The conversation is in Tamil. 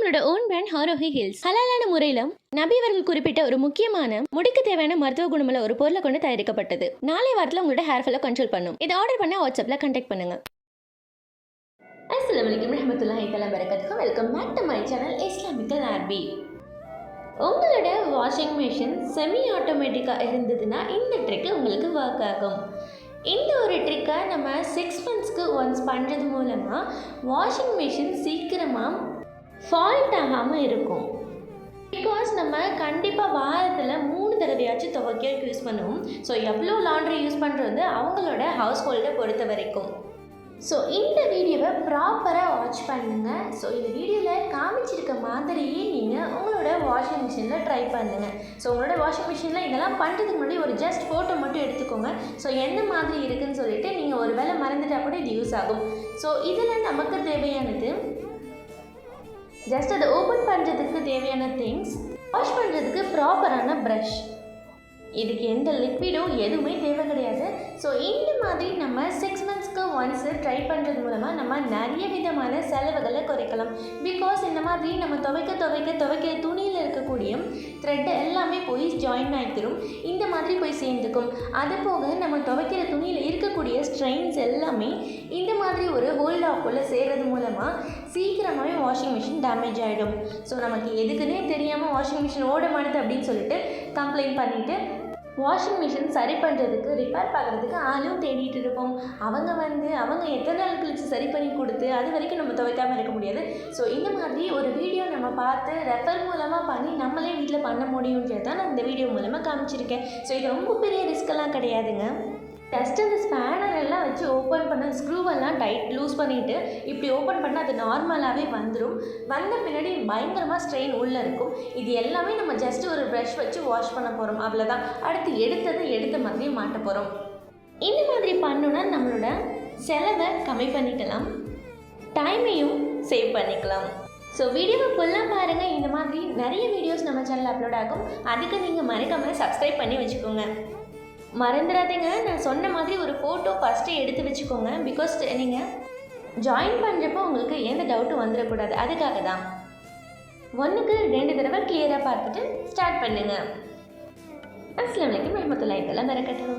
நம்மளோட ஓன் பிராண்ட் ஹாரோஹி ஹில்ஸ் ஹலாலான முறையில நபி அவர்கள் குறிப்பிட்ட ஒரு முக்கியமான முடிக்கு தேவையான மருத்துவ குணமுள்ள ஒரு பொருளை கொண்டு தயாரிக்கப்பட்டது. நாளை வாரத்தில் உங்களோட ஹேர்ஃபாலை கண்ட்ரோல் பண்ணும். இதை ஆர்டர் பண்ண வாட்ஸ்அப்ல கான்டாக்ட் பண்ணுங்க. அஸ்ஸலாமு அலைக்கும் வரஹ்மத்துல்லாஹி தஆலா பரகாத்துஹு. Welcome back to my channel Islamical RP. உங்களோட வாஷிங் மிஷின் செமி ஆட்டோமேட்டிக்காக இருந்ததுன்னா இந்த ட்ரிக் உங்களுக்கு ஒர்க் ஆகும். இந்த ஒரு ட்ரிக்கை நம்ம 6 monthsக்கு ஒன்ஸ் பண்ணுறது மூலமாக வாஷிங் மிஷின் சீக்கிரமாக ஃபால்ட் ஆகாமல் இருக்கும். பிகாஸ் நம்ம கண்டிப்பாக வாரத்தில் 3 தடவையாச்சும் துவைக்க யூஸ் பண்ணுவோம். ஸோ எவ்வளோ லாண்ட்ரி யூஸ் பண்ணுறது அவங்களோட ஹவுஸ் ஹோல்டை பொறுத்த வரைக்கும். ஸோ இந்த வீடியோவை ப்ராப்பராக வாட்ச் பண்ணுங்கள். ஸோ இந்த வீடியோவில் காமிச்சிருக்க மாதிரியே நீங்கள் உங்களோட வாஷிங் மிஷினில் ட்ரை பண்ணுங்கள். ஸோ உங்களோட வாஷிங் மிஷினில் இதெல்லாம் பண்ணுறதுக்கு முன்னாடி ஒரு ஜஸ்ட் ஃபோட்டோ மட்டும் எடுத்துக்கோங்க. ஸோ எந்த மாதிரி இருக்குதுன்னு சொல்லிவிட்டு நீங்கள் ஒரு வேளை மறந்துட்டால் கூட இது யூஸ் ஆகும். ஸோ இதில் நமக்கு தேவையானது ஜஸ்ட் அதை ஓப்பன் பண்ணுறதுக்கு தேவையான திங்ஸ், வாஷ் பண்ணுறதுக்கு ப்ராப்பரான ப்ரஷ், இதுக்கு எந்த லிக்விடும் எதுவுமே தேவை கிடையாது. ஸோ இந்த மாதிரி நம்ம 6 monthsக்கு ஒன்ஸு ட்ரை பண்ணுறது மூலமாக நம்ம நிறைய விதமான செலவுகளை குறைக்கலாம். பிகாஸ் இந்த மாதிரி நம்ம துவைக்க துணியில் இருக்கக்கூடிய த்ரெட் எல்லாமே போய் ஜாயின் ஆகிடும், இந்த மாதிரி போய் சேர்ந்துக்கும். அது போக நம்ம துவைக்கிற துணியில் இருக்கக்கூடிய ஸ்ட்ரெயின்ஸ் எல்லாமே இந்த மாதிரி ஒரு ஹோல்ட் ஆஃப்குள்ளே சேர்றது மூலமாக சீக்கிரமாகவே வாஷிங் மிஷின் டேமேஜ் ஆகிடும். ஸோ நமக்கு எதுக்குன்னே தெரியாமல் வாஷிங் மிஷின் ஓட மாட்டுது அப்படின்னு சொல்லிட்டு கம்ப்ளைண்ட் பண்ணிவிட்டு வாஷிங் மிஷின் சரி பண்ணுறதுக்கு ரிப்பேர் பார்க்குறதுக்கு ஆளும் தேடிட்டு இருப்போம். அவங்க எத்தனை நாள் கழிச்சு சரி பண்ணி கொடுத்து அது வரைக்கும் நம்ம துவைக்காமல் இருக்க முடியாது. ஸோ இந்த மாதிரி ஒரு வீடியோ நம்ம பார்த்து ரெஃபர் மூலமாக பண்ணி நம்மளே வீட்டில் பண்ண முடியுன்றது தான் நான் இந்த வீடியோ மூலமாக காமிச்சிருக்கேன். ஸோ இது ரொம்ப பெரிய ரிஸ்க்கெல்லாம் கிடையாதுங்க. ஜஸ்ட் அந்த ஸ்பேனர் எல்லாம் வச்சு ஓப்பன் பண்ண ஸ்க்ரூவெல்லாம் டைட் லூஸ் பண்ணிவிட்டு இப்படி ஓப்பன் பண்ணால் அது நார்மலாகவே வந்துடும். வந்த பின்னாடி பயங்கரமாக ஸ்ட்ரெயின் உள்ளே இருக்கும். இது எல்லாமே நம்ம ஜஸ்ட் ஒரு ப்ரஷ் வச்சு வாஷ் பண்ண போகிறோம், அவ்வளோதான். அடுத்து எடுத்த மாதிரியே மாட்ட போகிறோம். இந்த மாதிரி பண்ணோன்னா நம்மளோட செலவை கம்மி பண்ணிக்கலாம், டைமையும் சேவ் பண்ணிக்கலாம். ஸோ வீடியோவை ஃபுல்லாக பாருங்கள். இந்த மாதிரி நிறைய வீடியோஸ் நம்ம சேனலில் அப்லோட் ஆகும். அதுக்கு நீங்கள் மறக்காமல் சப்ஸ்கிரைப் பண்ணி வச்சுக்கோங்க. மறந்துடாதீங்க, நான் சொன்ன மாதிரி ஒரு ஃபோட்டோ ஃபஸ்ட்டு எடுத்து வச்சுக்கோங்க. பிகாஸ் நீங்கள் ஜாயின் பண்ணுறப்போ உங்களுக்கு எந்த டவுட்டும் வந்துடக்கூடாது, அதுக்காக தான். 1க்கு 2 தடவை கிளியராக பார்த்துட்டு ஸ்டார்ட் பண்ணுங்கள். அஸ்ஸலாமு அலைக்கும் வரஹ்மத்துல்லாஹி தஆலா பரகாத்துஹு.